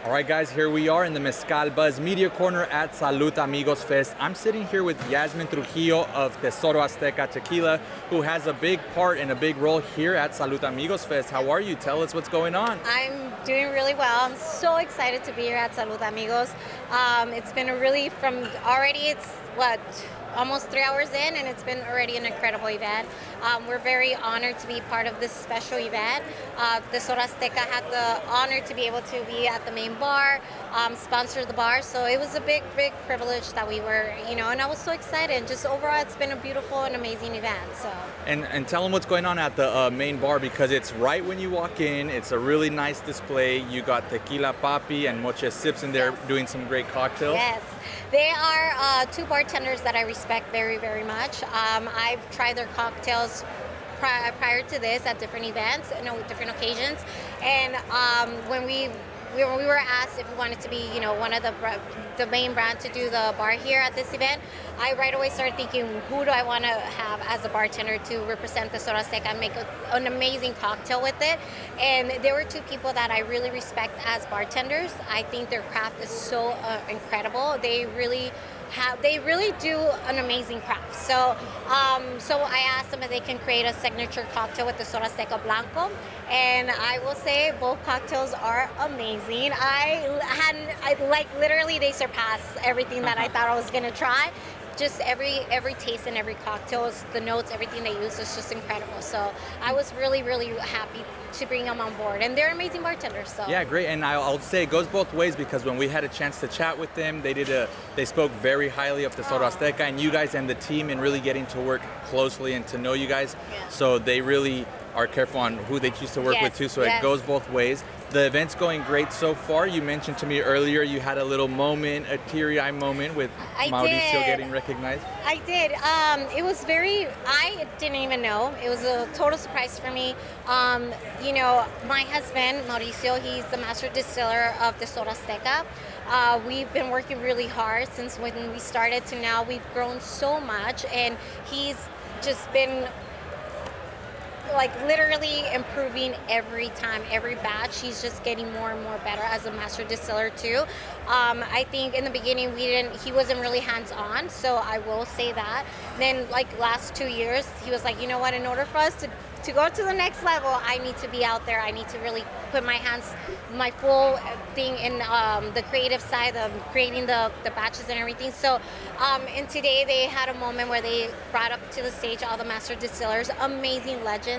All right, guys, here we are in the Mezcal Buzz Media Corner at Salud Amigos Fest. I'm sitting here with Yasmin Trujillo of Tesoro Azteca Tequila, who has a big part and a big role here at Salud Amigos Fest. How are you? Tell us what's going on. I'm doing really well. I'm so excited to be here at Salud Amigos. It's been almost 3 hours in, and it's been already an incredible event. We're very honored to be part of this special event. Tesoro Azteca had the honor to be able to be at the main bar, sponsor the bar, so it was a big privilege that we were, and I was so excited. Just overall, it's been a beautiful and amazing event. So. And tell them what's going on at the main bar, because it's right when you walk in. It's a really nice display. You got tequila, Papi, and Mucha sips in there doing some great cocktails. Yes, they are two bartenders that I respect very, very much. I've tried their cocktails prior to this at different events, different occasions, and when we were asked if we wanted to be, one of the main brand to do the bar here at this event, I right away started thinking, who do I want to have as a bartender to represent the Tesoro Azteca and make an amazing cocktail with it? And there were two people that I really respect as bartenders. I think their craft is so incredible. They really do an amazing craft. So I asked them if they can create a signature cocktail with the Tesoro Azteca Blanco, and I will say both cocktails are amazing. Literally they surpass everything that I thought I was gonna try. Just every taste and every cocktail, the notes, everything they use is just incredible. So I was really happy to bring them on board, and they're amazing bartenders. So yeah, great. And I'll say it goes both ways, because when we had a chance to chat with them, they spoke very highly of Tesoro Azteca and you guys and the team, and really getting to work closely and to know you guys. Yeah. So they really are careful on who they choose to work with too. So it goes both ways. The event's going great so far. You mentioned to me earlier you had a little moment, a teary-eye moment with Mauricio getting recognized. I did. It was I didn't even know. It was a total surprise for me. My husband, Mauricio, he's the master distiller of Tesoro Azteca. We've been working really hard since when we started to now. We've grown so much, and he's just been literally improving every time, every batch. He's just getting more and more better as a master distiller too. I think in the beginning he wasn't really hands-on, so I will say that. Then last 2 years, he was like, you know what, in order for us to go to the next level, I need to be out there. I need to really put my full thing in the creative side of creating the batches and everything. So, and today they had a moment where they brought up to the stage all the master distillers, amazing legends.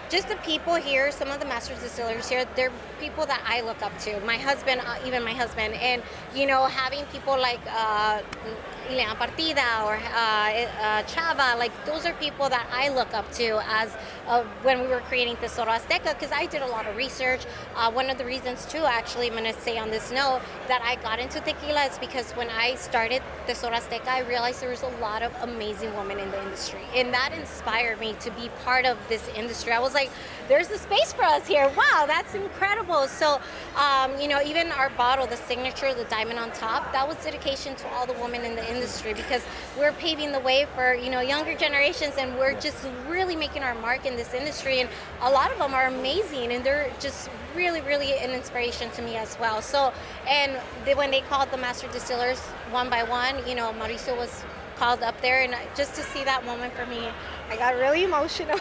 Just the people here, some of the master distillers here, they're people that I look up to. My husband, even my husband, and having people like Ileana Partida or Chava, those are people that I look up to as when we were creating Tesoro Azteca, because I did a lot of research. One of the reasons too, actually, I'm going to say on this note, that I got into tequila is because when I started Tesoro Azteca, I realized there was a lot of amazing women in the industry, and that inspired me to be part of this industry. I was like, there's a space for us here. Wow, that's incredible. So, even our bottle, the signature, the diamond on top, that was dedication to all the women in the industry, because we're paving the way for, younger generations, and we're just really making our mark in this industry. And a lot of them are amazing, and they're just really an inspiration to me as well. So, and when they called the master distillers one by one, Mauricio was called up there, and just to see that moment for me, I got really emotional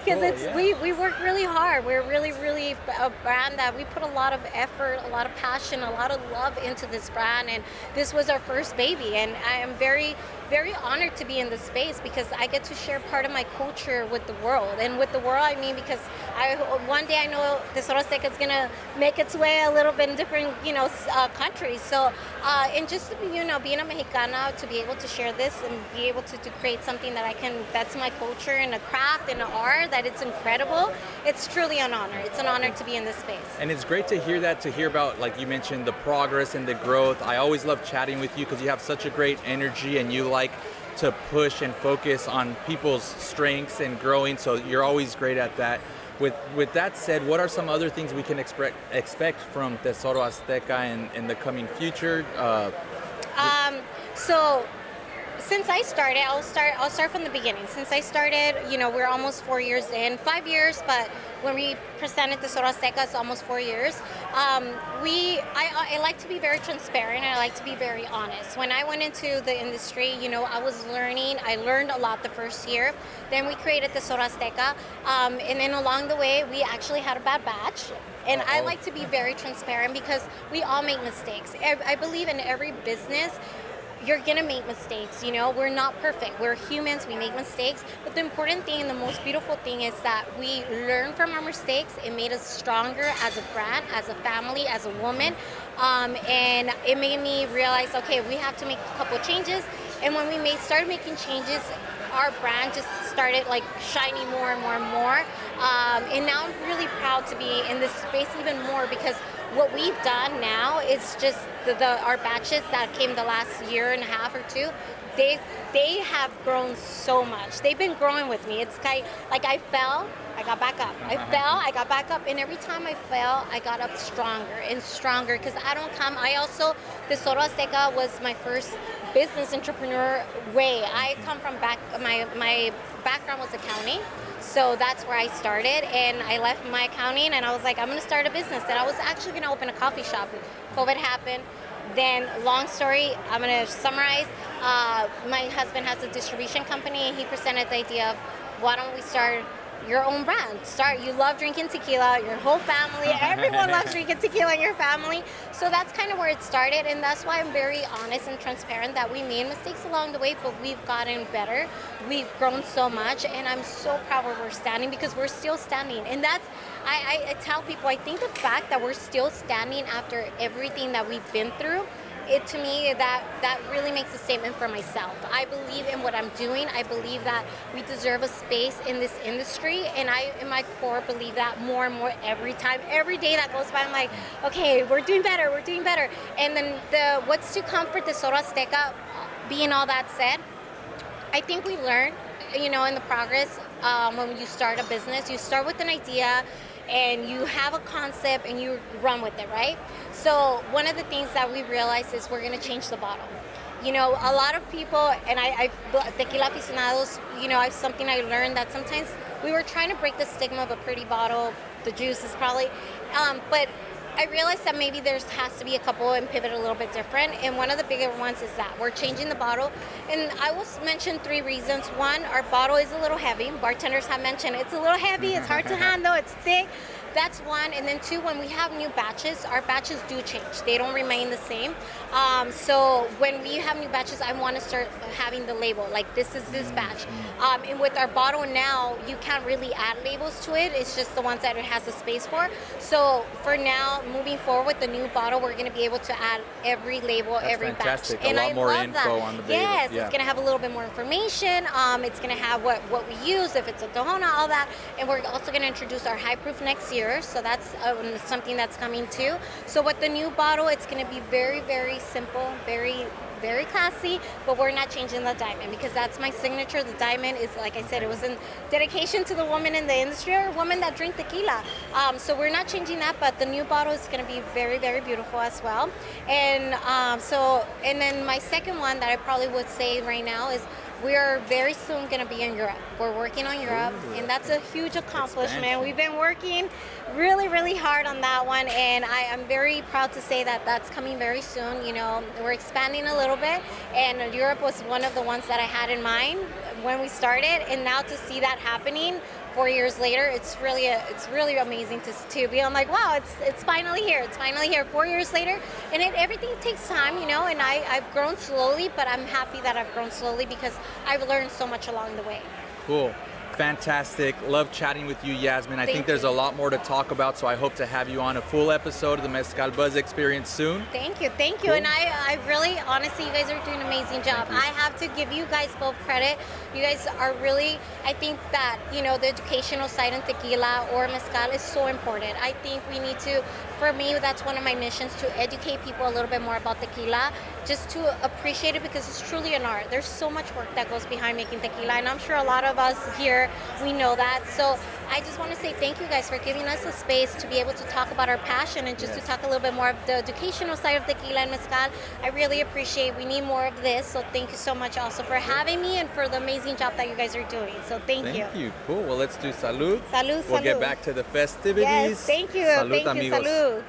because we work really hard. We're really a brand that we put a lot of effort, a lot of passion, a lot of love into this brand, and this was our first baby, and I am very honored to be in this space, because I get to share part of my culture with the world. And with the world, I mean, because one day I know Tesoro Azteca is gonna make its way a little bit in different countries. So and just being a Mexicana, to be able to share this and be able to create something that's my culture and a craft and an art, that it's incredible. It's truly an honor. It's an honor to be in this space. And it's great to hear that, to hear about, like you mentioned, the progress and the growth. I always love chatting with you because you have such a great energy, and you like to push and focus on people's strengths and growing, so you're always great at that. With that said, what are some other things we can expect from Tesoro Azteca in the coming future? since I started, I'll start from the beginning. Since I started, we're almost 4 years in, 5 years, but when we presented Tesoro Azteca, it's almost 4 years. I like to be very transparent, and I like to be very honest. When I went into the industry, I was learning. I learned a lot the first year. Then we created Tesoro Azteca, and then along the way, we actually had a bad batch. And I like to be very transparent because we all make mistakes. I believe in every business, you're gonna make mistakes, we're not perfect. We're humans, we make mistakes. But the important thing and the most beautiful thing is that we learn from our mistakes. It made us stronger as a brand, as a family, as a woman. And it made me realize, okay, we have to make a couple of changes. And when we started making changes, our brand just started like shining more and more and more. And now I'm really proud to be in this space even more, because what we've done now is just our batches that came the last year and a half or two, they have grown so much. They've been growing with me. It's like I fell, I got back up. I fell, I got back up. And every time I fell, I got up stronger and stronger, because Tesoro Azteca was my first business entrepreneur way. I come from my background was accounting. So that's where I started, and I left my accounting, and I was like, I'm gonna start a business. And I was actually gonna open a coffee shop. COVID happened. Then, long story, I'm gonna summarize. My husband has a distribution company, and he presented the idea of, why don't we start your own brand? You love drinking tequila, your whole family, everyone loves drinking tequila in your family. So that's kind of where it started, and that's why I'm very honest and transparent that we made mistakes along the way, but we've gotten better. We've grown so much, and I'm so proud where we're standing, because we're still standing. And that's, I tell people, I think the fact that we're still standing after everything that we've been through, to me, that really makes a statement for myself. I believe in what I'm doing. I believe that we deserve a space in this industry, and I, in my core, believe that more and more every time. Every day that goes by, I'm like, okay, we're doing better, we're doing better. And then what's to come for Tesoro Azteca, being all that said, I think we learn, in the progress, when you start a business, you start with an idea, and you have a concept and you run with it, right? So one of the things that we realized is we're gonna change the bottle. A lot of people, and tequila aficionados, something I learned that sometimes we were trying to break the stigma of a pretty bottle. The juice is probably, but I realized that maybe there has to be a couple and pivot a little bit different. And one of the bigger ones is that we're changing the bottle. And I will mention 3 reasons. 1, our bottle is a little heavy. Bartenders have mentioned it's a little heavy, it's hard to handle, it's thick. That's 1. And then 2, when we have new batches, our batches do change. They don't remain the same. So when we have new batches, I want to start having the label, like this is this batch. And with our bottle now, you can't really add labels to it. It's just the ones that it has a space for. So for now, moving forward with the new bottle, we're going to be able to add every label, every fantastic. batch. And a lot I more love info that. on the Yes, yeah. It's going to have a little bit more information. It's going to have what we use, if it's a Tohona, all that. And we're also going to introduce our high proof next year. So that's something that's coming too. So with the new bottle, it's going to be very, very simple, very, very classy, but we're not changing the diamond, because that's my signature. The diamond is, like I said, it was in dedication to the woman in the industry, or women that drink tequila. So we're not changing that, but the new bottle is going to be very, very beautiful as well. And and then my second one that I probably would say right now is, we are very soon going to be in Europe. We're working on Europe, and that's a huge accomplishment. Expansion. We've been working really, really hard on that one, and I'm very proud to say that that's coming very soon. We're expanding a little bit, and Europe was one of the ones that I had in mind when we started, and now to see that happening 4 years later, it's really amazing to be. I'm like, wow, it's finally here. It's finally here 4 years later, and everything takes time, and I've grown slowly, but I'm happy that I've grown slowly because I've learned so much along the way. Cool. Fantastic. Love chatting with you, Yasmin. I think there's a lot more to talk about, so I hope to have you on a full episode of the Mezcal Buzz experience soon. Thank you. Cool. And I really, honestly, you guys are doing an amazing job. I have to give you guys both credit. You guys are really, I think that, the educational side in tequila or mezcal is so important. I think we need to, for me, that's one of my missions, to educate people a little bit more about tequila, just to appreciate it, because it's truly an art. There's so much work that goes behind making tequila, and I'm sure a lot of us here, we know that. So I just want to say thank you guys for giving us a space to be able to talk about our passion and just to talk a little bit more of the educational side of tequila and mezcal. I really appreciate. We need more of this. So thank you so much also for having me and for the amazing job that you guys are doing. So thank you. Thank you. Cool. Well, let's do salud. Salud, We'll salud. get back to the festivities. Yes, thank you. Salud, Thank you. amigos. Salud.